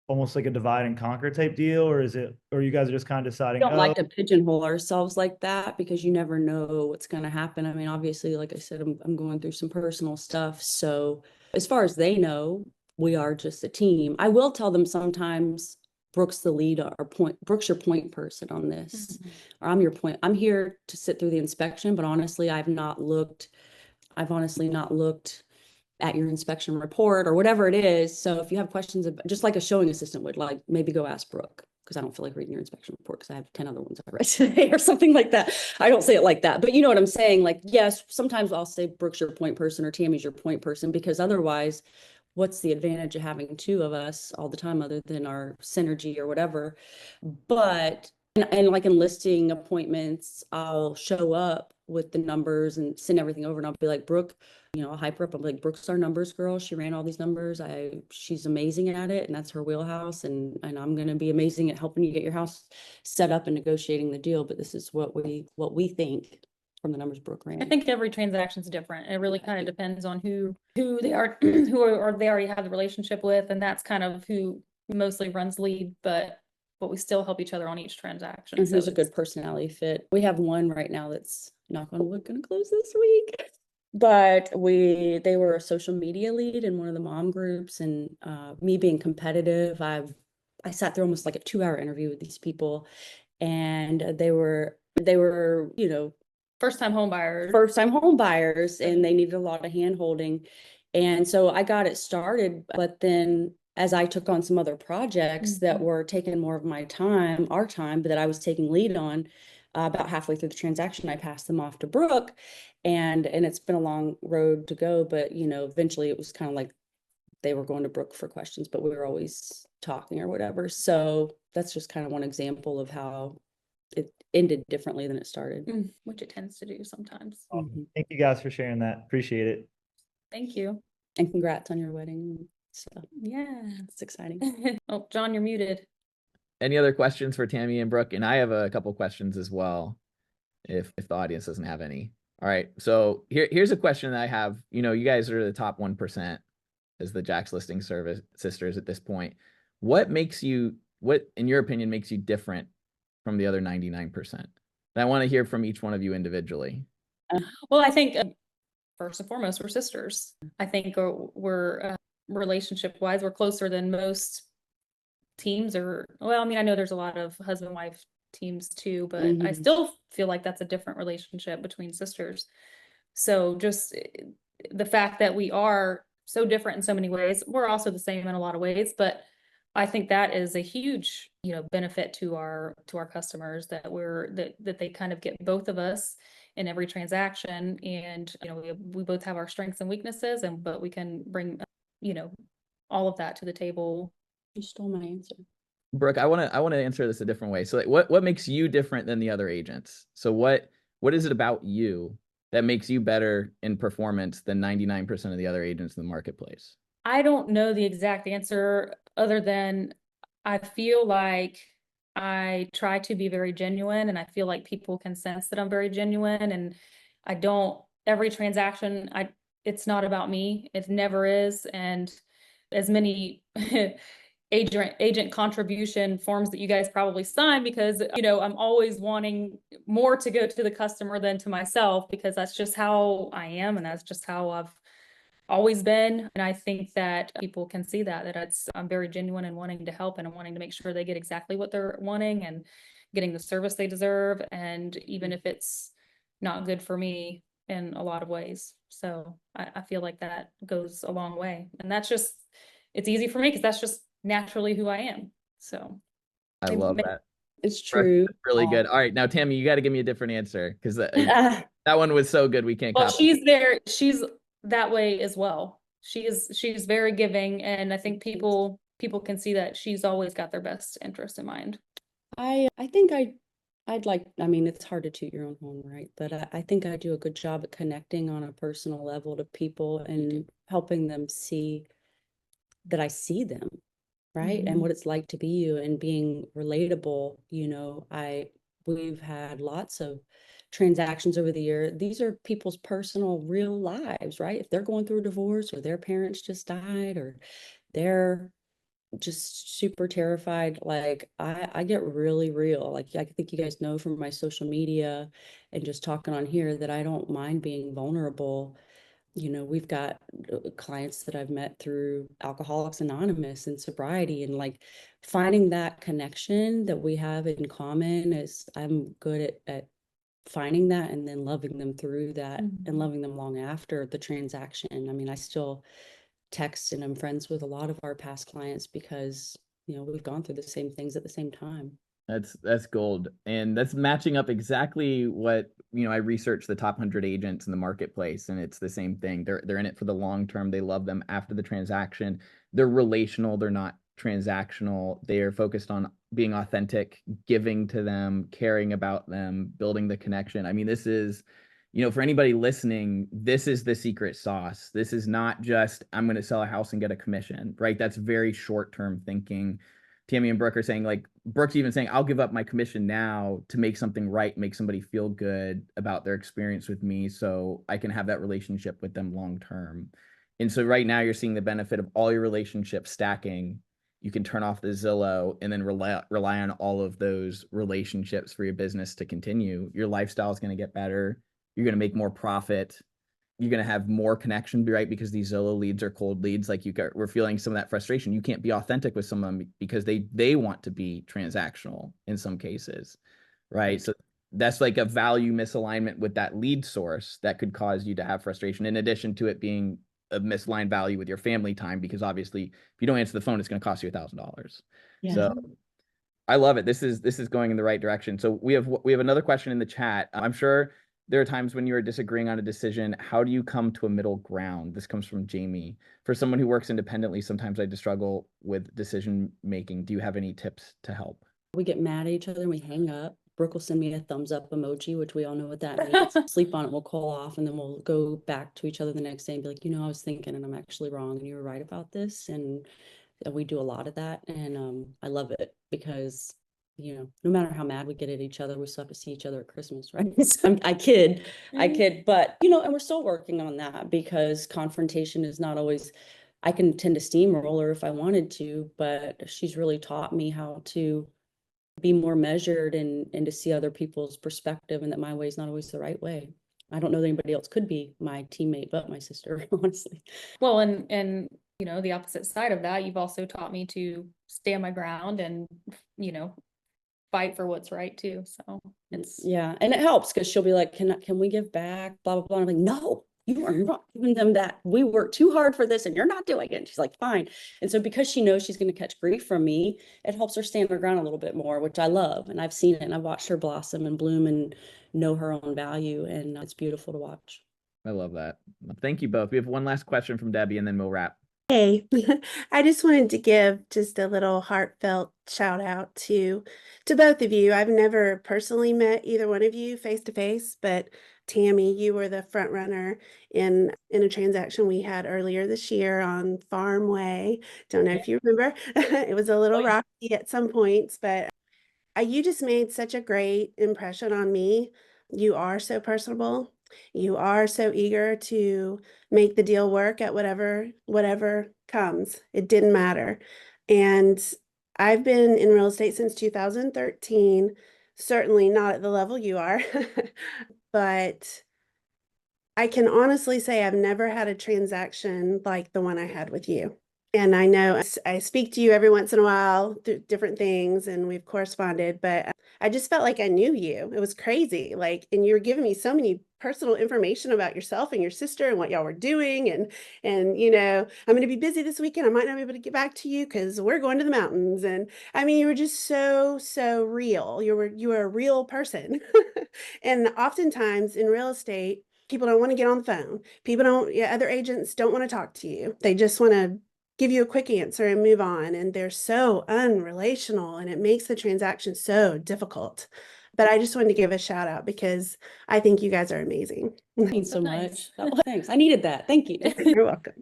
almost like a divide and conquer type deal, or is it, or you guys are just kind of deciding, We don't like to pigeonhole ourselves like that because you never know what's going to happen. I mean, obviously, like I said, I'm going through some personal stuff. So as far as they know, we are just a team. I will tell them sometimes Brooke's the lead or Brooke's your point person on this, or I'm your point. I'm here to sit through the inspection, but honestly, I've honestly not looked at your inspection report or whatever it is. So if you have questions, just like a showing assistant would, like maybe go ask Brooke, because I don't feel like reading your inspection report because I have 10 other ones I read today or something like that. I don't say it like that, but you know what I'm saying? Like, yes, sometimes I'll say Brooke's your point person or Tammy's your point person, because otherwise, what's the advantage of having two of us all the time other than our synergy or whatever? But and like in listing appointments, I'll show up with the numbers and send everything over, and I'll be like, Brooke, you know, I'll hype her up. I'm like, Brooke's our numbers girl. She ran all these numbers. She's amazing at it, and that's her wheelhouse. And I'm going to be amazing at helping you get your house set up and negotiating the deal. But this is what we think from the numbers Brooke ran. I think every transaction is different. It really kind of depends on who they are, or they already have the relationship with, and that's kind of who mostly runs lead. But we still help each other on each transaction. And so who's a good personality fit. We have one right now that's, knock on wood, going to close this week. But they were a social media lead in one of the mom groups, and me being competitive, I sat through almost like a 2-hour interview with these people, and they were, you know, first-time home buyers, and they needed a lot of hand holding. And so I got it started, but then as I took on some other projects that were taking more of my time, our time, but that I was taking lead on, about halfway through the transaction, I passed them off to Brooke, and it's been a long road to go, but you know, eventually it was kind of like they were going to Brooke for questions, but we were always talking or whatever. So that's just kind of one example of how it ended differently than it started. Which it tends to do sometimes. Thank you guys for sharing that. Appreciate it. Thank you. And congrats on your wedding. So yeah, it's exciting. Oh, John, you're muted. Any other questions for Tammy and Brooke? And I have a couple questions as well, if the audience doesn't have any. All right, so here's a question that I have. You know, you guys are the top 1% as the Jax Listing Sisters at this point. What in your opinion makes you different from the other 99%? And I want to hear from each one of you individually. Well, I think first and foremost, we're sisters. I think we're relationship wise, we're closer than most teams, or, well, I mean, I know there's a lot of husband wife teams too, but I still feel like that's a different relationship between sisters. So just the fact that we are so different in so many ways, we're also the same in a lot of ways, but I think that is a huge, you know, benefit to our customers, that that they kind of get both of us in every transaction. And, you know, we both have our strengths and weaknesses, but we can bring, you know, all of that to the table. You stole my answer. Brooke, I want to answer this a different way. So like, what makes you different than the other agents? So what is it about you that makes you better in performance than 99% of the other agents in the marketplace? I don't know the exact answer other than I feel like I try to be very genuine, and I feel like people can sense that I'm very genuine, and I don't, every transaction, it's not about me. It never is. And as many agent contribution forms that you guys probably sign, because, you know, I'm always wanting more to go to the customer than to myself, because that's just how I am. And that's just how I've always been. And I think that people can see that I'm very genuine and wanting to help, and I'm wanting to make sure they get exactly what they're wanting and getting the service they deserve. And even if it's not good for me in a lot of ways. So I feel like that goes a long way. And that's just, it's easy for me because that's just naturally who I am. So I love that. It's true. That's really good. All right, now Tammy, you got to give me a different answer, because that one was so good we can't well, copy. she's that way as well. She's very giving, and I think people can see that she's always got their best interest in mind. I think I'd like, I mean, it's hard to toot your own horn, right? But I think I do a good job at connecting on a personal level to people and helping them see that I see them, right? And what it's like to be you and being relatable. You know, we've had lots of transactions over the year. These are people's personal real lives, right? If they're going through a divorce, or their parents just died, or they're just super terrified, like I get really real. Like, I think you guys know from my social media and just talking on here that I don't mind being vulnerable. You know, we've got clients that I've met through Alcoholics Anonymous and sobriety, and like finding that connection that we have in common is, I'm good at finding that and then loving them through that and loving them long after the transaction. I mean, I still text and I'm friends with a lot of our past clients because, you know, we've gone through the same things at the same time. That's gold. And that's matching up exactly what, you know, I researched the top 100 agents in the marketplace, and it's the same thing. They're in it for the long term. They love them after the transaction. They're relational. They're not transactional. They are focused on being authentic, giving to them, caring about them, building the connection. I mean, this is, you know, for anybody listening, this is the secret sauce. This is not just, I'm going to sell a house and get a commission, right? That's very short-term thinking. Tammy and Brooke are saying, like, Brooke's even saying, I'll give up my commission now to make something right, make somebody feel good about their experience with me, so I can have that relationship with them long term. And so right now you're seeing the benefit of all your relationships stacking. You can turn off the Zillow and then rely on all of those relationships for your business to continue. Your lifestyle is going to get better. You're going to make more profit. You're going to have more connection, right? Because these Zillow leads are cold leads. Like, we're feeling some of that frustration. You can't be authentic with someone because they want to be transactional in some cases, right? So that's like a value misalignment with that lead source that could cause you to have frustration, in addition to it being a misaligned value with your family time, because obviously if you don't answer the phone, it's going to cost you $1,000. Yeah. So I love it. This is going in the right direction. So we have another question in the chat. I'm sure there are times when you are disagreeing on a decision. How do you come to a middle ground? This comes from Jamie. For someone who works independently, sometimes I just struggle with decision making. Do you have any tips to help? We get mad at each other and we hang up. Brooke will send me a thumbs up emoji, which we all know what that means. Sleep on it, we'll call off, and then we'll go back to each other the next day and be like, you know, I was thinking and I'm actually wrong and you were right about this. And we do a lot of that. And I love it because, you know, no matter how mad we get at each other, we still have to see each other at Christmas, right? So I kid, but, you know, and we're still working on that because confrontation is not always, I can tend to steamroller if I wanted to, but she's really taught me how to be more measured and to see other people's perspective, and that my way is not always the right way. I don't know that anybody else could be my teammate but my sister, honestly. Well, and you know, the opposite side of that, you've also taught me to stand my ground and, you know, fight for what's right too. So it's, yeah, and it helps because she'll be like, can we give back, blah blah blah. I'm like, no, you are not giving them that. We worked too hard for this and you're not doing it. And she's like, fine. And so because she knows she's going to catch grief from me, it helps her stand her ground a little bit more, which I love. And I've seen it and I've watched her blossom and bloom and know her own value, and it's beautiful to watch. I love that. Thank you both. We have one last question from Debbie and then we'll wrap. Hey, I just wanted to give just a little heartfelt shout out to both of you. I've never personally met either one of you face to face, but Tammy, you were the front runner in a transaction we had earlier this year on Farm Way. Don't know if you remember. It was a little rocky at some points, but you just made such a great impression on me. You are so personable. You are so eager to make the deal work at whatever comes. It didn't matter. And I've been in real estate since 2013, certainly not at the level you are, but I can honestly say I've never had a transaction like the one I had with you. And I know I speak to you every once in a while through different things and we've corresponded, but I just felt like I knew you. It was crazy. Like, and you were giving me so many personal information about yourself and your sister and what y'all were doing. And, you know, I'm going to be busy this weekend. I might not be able to get back to you because we're going to the mountains. And I mean, you were just so real. You were a real person. And oftentimes in real estate, people don't want to get on the phone. People don't, yeah, other agents don't want to talk to you. They just want to give you a quick answer and move on. And they're so unrelational and it makes the transaction so difficult. But I just wanted to give a shout out because I think you guys are amazing. Thanks so Nice. much. Thanks. I needed that. Thank you. You're welcome.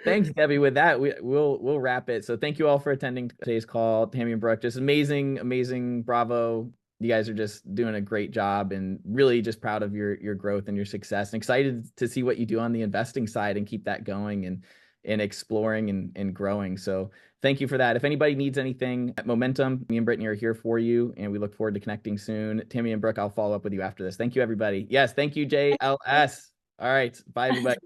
Thanks, Debbie. With that, we'll wrap it. So thank you all for attending today's call. Tammy and Brooke, just amazing. Bravo. You guys are just doing a great job and really just proud of your growth and your success and excited to see what you do on the investing side and keep that going and exploring and growing. So thank you for that. If anybody needs anything at Momentum, me and Brittany are here for you and we look forward to connecting soon. Tammy and Brooke, I'll follow up with you after this. Thank you, everybody. Yes, thank you, JLS. All right. Bye, everybody.